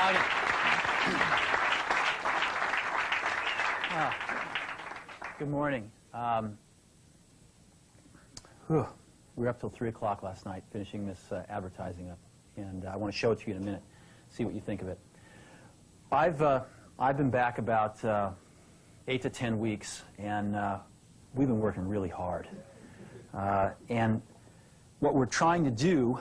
Howdy. Good morning. We were up till 3 o'clock last night finishing this advertising up, and I want to show it to you in a minute, see what you think of it. I've been back about 8 to 10 weeks, and we've been working really hard. And what we're trying to do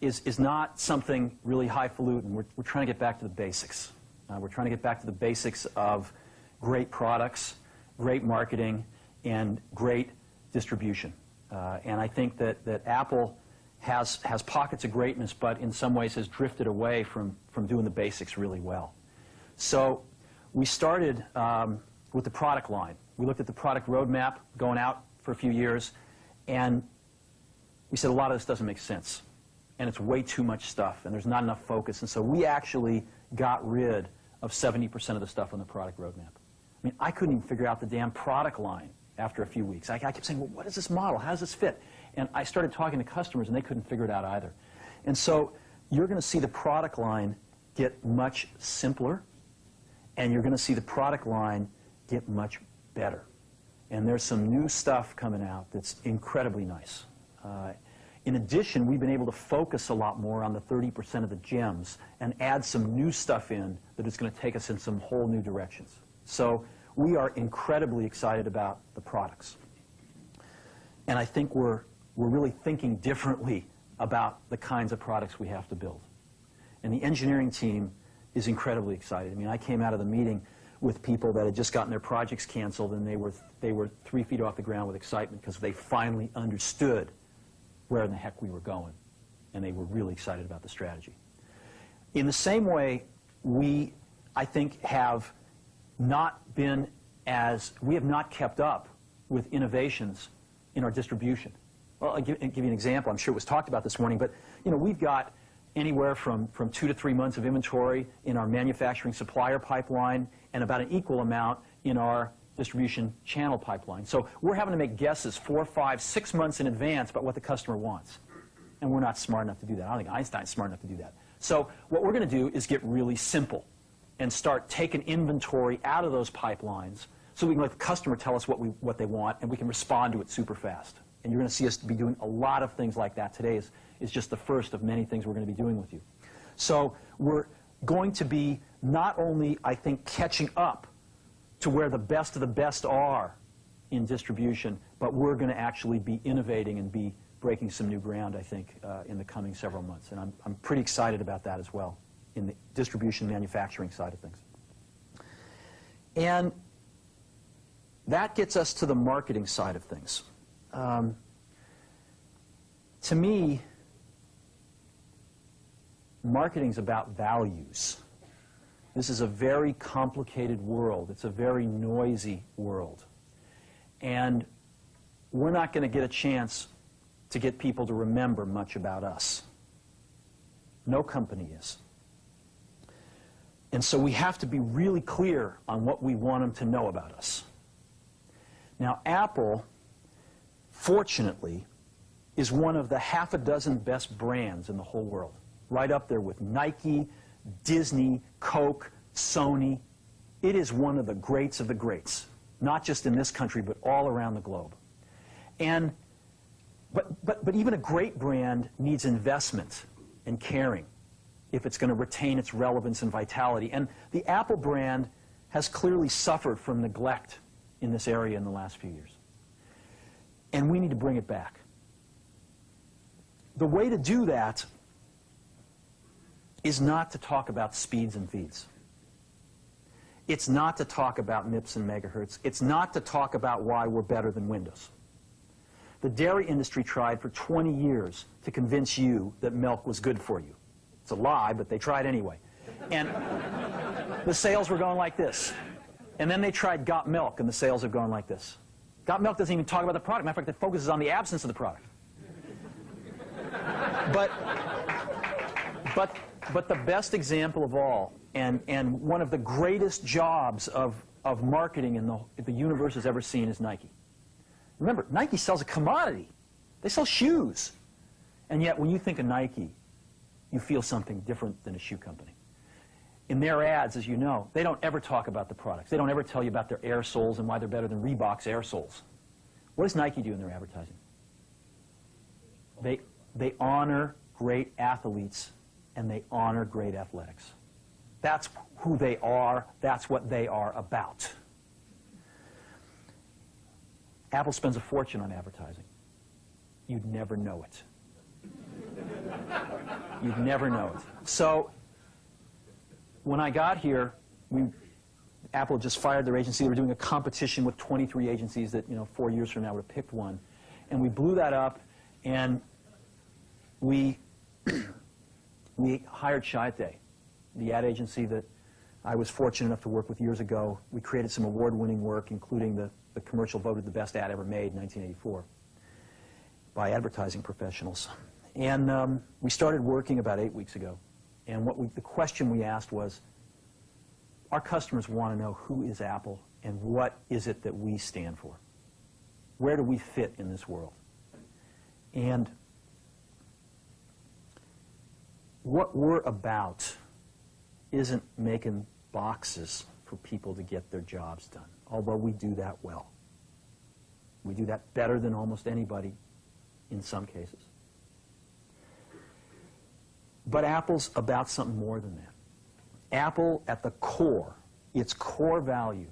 is not something really highfalutin. We're trying to get back to the basics. We're trying to get back to the basics of great products, great marketing, and great distribution. And I think that Apple has pockets of greatness, but in some ways has drifted away from doing the basics really well. So we started with the product line. We looked at the product roadmap going out for a few years, and we said a lot of this doesn't make sense. And it's way too much stuff, and there's not enough focus. And so we actually got rid of 70% of the stuff on the product roadmap. I mean, I couldn't even figure out the damn product line after a few weeks. I kept saying, well, what is this model? How does this fit? And I started talking to customers, and they couldn't figure it out either. And so you're going to see the product line get much simpler, and you're going to see the product line get much better. And there's some new stuff coming out that's incredibly nice. In addition, we've been able to focus a lot more on the 30% of the gems and add some new stuff in that is going to take us in some whole new directions. So we are incredibly excited about the products. And I think we're really thinking differently about the kinds of products we have to build. And the engineering team is incredibly excited. I mean, I came out of the meeting with people that had just gotten their projects canceled, and they were 3 feet off the ground with excitement because they finally understood where in the heck we were going, and they were really excited about the strategy. In the same way, we, I think, have not kept up with innovations in our distribution. Well, I'll give you an example. I'm sure it was talked about this morning, but you know, we've got anywhere from 2 to 3 months of inventory in our manufacturing supplier pipeline and about an equal amount in our distribution channel pipeline. So we're having to make guesses 4, 5, 6 months in advance about what the customer wants. And we're not smart enough to do that. I don't think Einstein's smart enough to do that. So what we're going to do is get really simple and start taking inventory out of those pipelines so we can let the customer tell us what they want, and we can respond to it super fast. And you're going to see us be doing a lot of things like that. Today is just the first of many things we're going to be doing with you. So we're going to be not only, I think, catching up to where the best of the best are in distribution, but we're going to actually be innovating and be breaking some new ground, I think, in the coming several months. And I'm pretty excited about that as well in the distribution manufacturing side of things. And that gets us to the marketing side of things. To me, marketing's about values. This is a very complicated world. It's a very noisy world. And we're not going to get a chance to get people to remember much about us. No company is. And so we have to be really clear on what we want them to know about us. Now, Apple, fortunately, is one of the half a dozen best brands in the whole world. Right up there with Nike, Disney, Coke, Sony. It is one of the greats of the greats, not just in this country, but all around the globe. And, but even a great brand needs investment and caring if it's going to retain its relevance and vitality. And the Apple brand has clearly suffered from neglect in this area in the last few years. And we need to bring it back. The way to do that is not to talk about speeds and feeds. It's not to talk about MIPS and megahertz. It's not to talk about why we're better than Windows. The dairy industry tried for 20 years to convince you that milk was good for you. It's a lie, but they tried anyway. And the sales were going like this. And then they tried Got Milk, and the sales have gone like this. Got Milk doesn't even talk about the product. Matter of fact, it focuses on the absence of the product. But the best example of all, and one of the greatest jobs of marketing the universe has ever seen is Nike. Remember, Nike sells a commodity. They sell shoes. And yet, when you think of Nike, you feel something different than a shoe company. in their ads, as you know, they don't ever talk about the products. They don't ever tell you about their air soles and why they're better than Reebok's air soles. What does Nike do in their advertising? They honor great athletes and they honor great athletics. That's who they are. That's what they are about. Apple spends a fortune on advertising. You'd never know it. You'd never know it. So when I got here, Apple just fired their agency. They were doing a competition with 23 agencies that, 4 years from now would have picked one. And we blew that up, and we hired Chiat, the ad agency that I was fortunate enough to work with years ago. We created some award-winning work, including the commercial voted the best ad ever made in 1984 by advertising professionals. And we started working about 8 weeks ago. And the question we asked was, our customers want to know who is Apple and what is it that we stand for? Where do we fit in this world? And what we're about isn't making boxes for people to get their jobs done, although we do that well. We do that better than almost anybody in some cases. But Apple's about something more than that. Apple, at the core, its core value,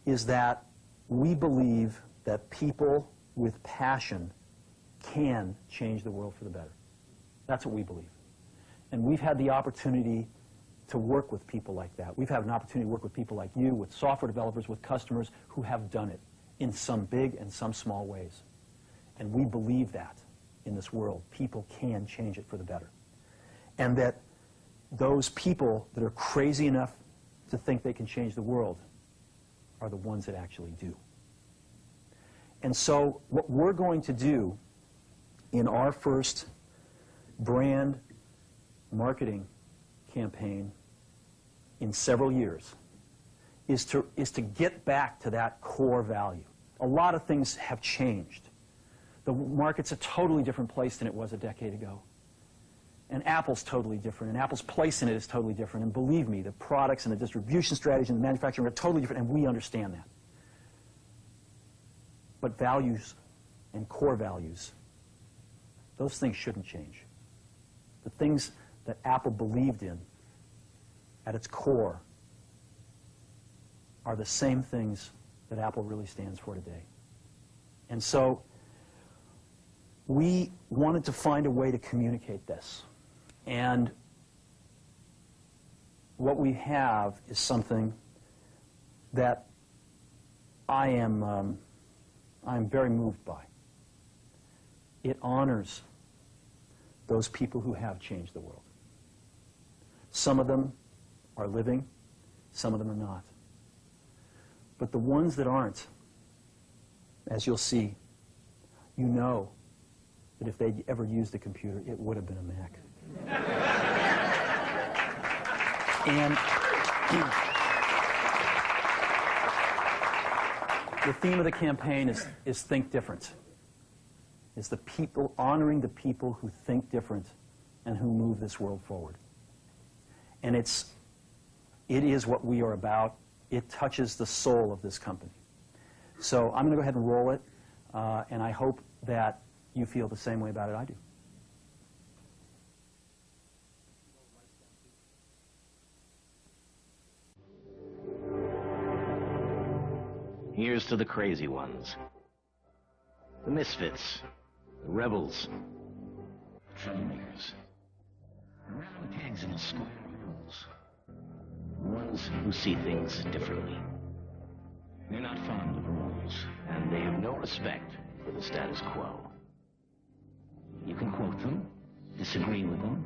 is that we believe that people with passion can change the world for the better. That's what we believe. And we've had the opportunity to work with people like that. We've had an opportunity to work with people like you, with software developers, with customers who have done it in some big and some small ways. And we believe that in this world. People can change it for the better. And that those people that are crazy enough to think they can change the world are the ones that actually do. And so what we're going to do in our first brand marketing campaign in several years is to get back to that core value. A lot of things have changed. The market's a totally different place than it was a decade ago. And Apple's totally different, and Apple's place in it is totally different. And believe me, the products and the distribution strategy and the manufacturing are totally different, and we understand that. But values and core values, those things shouldn't change. The things that Apple believed in at its core are the same things that Apple really stands for today. And so we wanted to find a way to communicate this. And what we have is something that I'm very moved by. It honors those people who have changed the world. Some of them are living, some of them are not. But the ones that aren't, as you'll see, you know that if they'd ever used a computer, it would have been a Mac. And the theme of the campaign is Think Different. It's the people, honoring the people who think different and who move this world forward. And it is what we are about. It touches the soul of this company. So I'm going to go ahead and roll it, and I hope that you feel the same way about it I do. Here's to the crazy ones, the misfits, the rebels, troublemakers, the round pegs in a square of holes, the ones who see things differently. They're not fond of rules, and they have no respect for the status quo. You can quote them, disagree with them,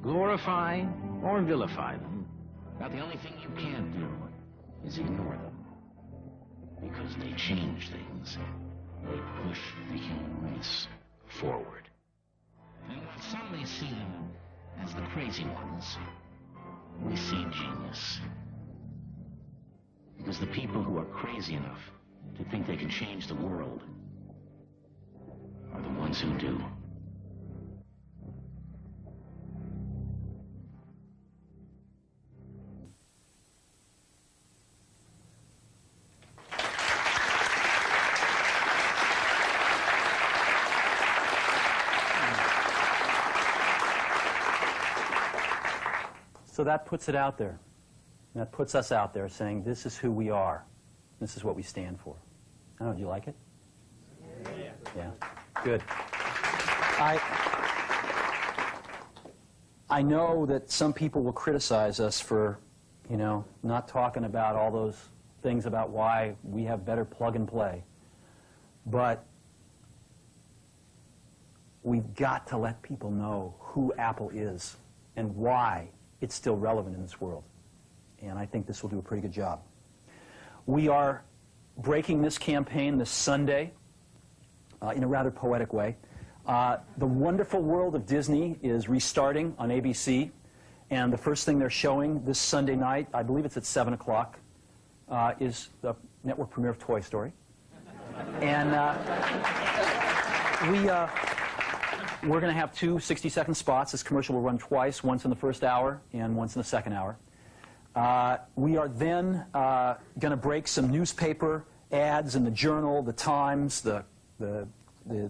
glorify or vilify them. Now, the only thing you can't do is ignore them. Because they change things. They push the human race forward. And while some may see them as the crazy ones, we see genius. Because the people who are crazy enough to think they can change the world are the ones who do. So that puts it out there. That puts us out there saying, this is who we are. This is what we stand for. I don't know, do you like it? Yeah. Yeah. Good. I know that some people will criticize us for, not talking about all those things about why we have better plug and play. But we've got to let people know who Apple is and why it's still relevant in this world. And I think this will do a pretty good job. We are breaking this campaign this Sunday in a rather poetic way. The Wonderful World of Disney is restarting on ABC, and the first thing they're showing this Sunday night, I believe it's at 7 o'clock, is the network premiere of Toy Story. And we're going to have two 60-second spots. This commercial will run twice, once in the first hour and once in the second hour. We are then going to break some newspaper ads in the Journal, the Times, the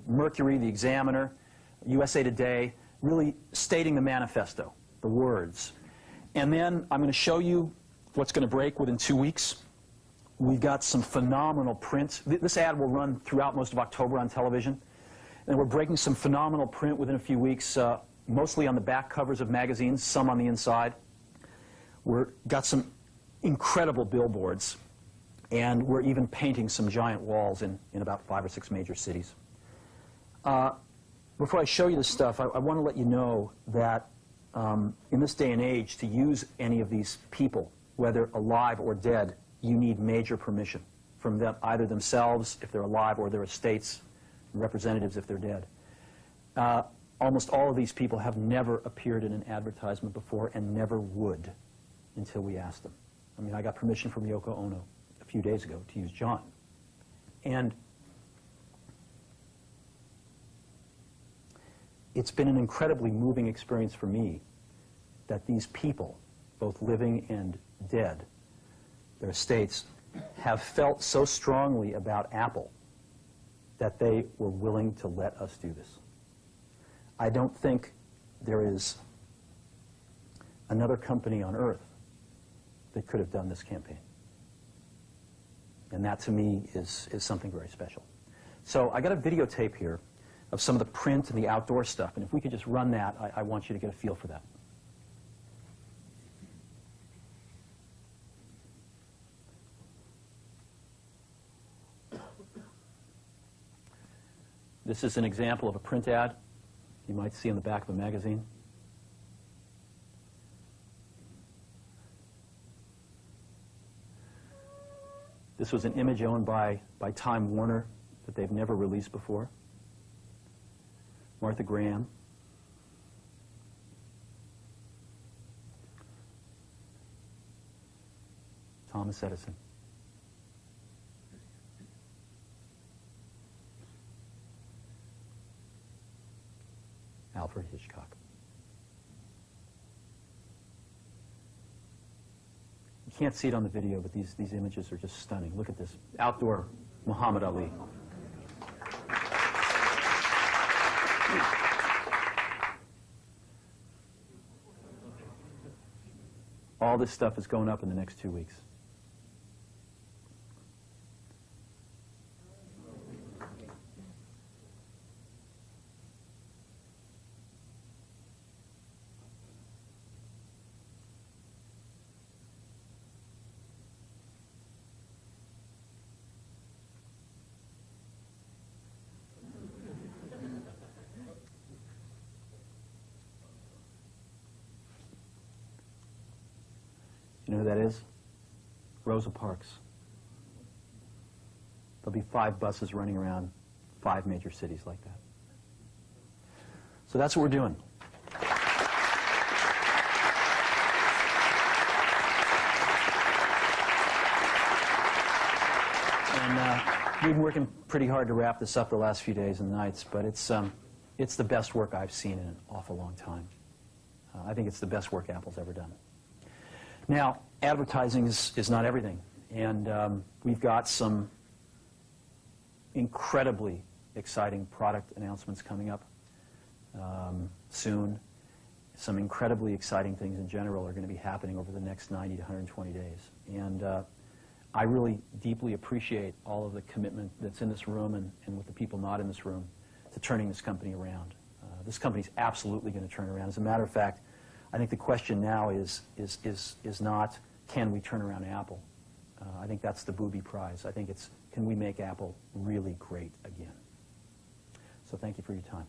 Mercury, the Examiner, USA Today, really stating the manifesto, the words. And then I'm going to show you what's going to break within 2 weeks. We've got some phenomenal print. This ad will run throughout most of October on television. And we're breaking some phenomenal print within a few weeks, mostly on the back covers of magazines, some on the inside. We've got some incredible billboards, and we're even painting some giant walls in about 5 or 6 major cities. Before I show you this stuff, I want to let you know that in this day and age, to use any of these people, whether alive or dead, you need major permission from them, either themselves, if they're alive, or their estates, representatives if they're dead. Almost all of these people have never appeared in an advertisement before and never would until we asked them. I mean, I got permission from Yoko Ono a few days ago to use John. And it's been an incredibly moving experience for me that these people, both living and dead, their estates, have felt so strongly about Apple that they were willing to let us do this. I don't think there is another company on earth that could have done this campaign. And that, to me, is something very special. So I got a videotape here of some of the print and the outdoor stuff, and if we could just run that, I want you to get a feel for that. This is an example of a print ad you might see on the back of a magazine. This was an image owned by Time Warner that they've never released before. Martha Graham. Thomas Edison. Alfred Hitchcock. You can't see it on the video, but these images are just stunning. Look at this. Outdoor Muhammad Ali. All this stuff is going up in the next 2 weeks. You know who that is? Rosa Parks. There'll be 5 buses running around 5 major cities like that. So that's what we're doing. And we've been working pretty hard to wrap this up the last few days and nights, but it's the best work I've seen in an awful long time. I think it's the best work Apple's ever done. Now, advertising is not everything, and we've got some incredibly exciting product announcements coming up soon. some incredibly exciting things in general are going to be happening over the next 90 to 120 days. And I really deeply appreciate all of the commitment that's in this room and with the people not in this room to turning this company around. This company's absolutely going to turn around. As a matter of fact, I think the question now is not, can we turn around Apple? I think that's the booby prize. I think it's, can we make Apple really great again? So thank you for your time.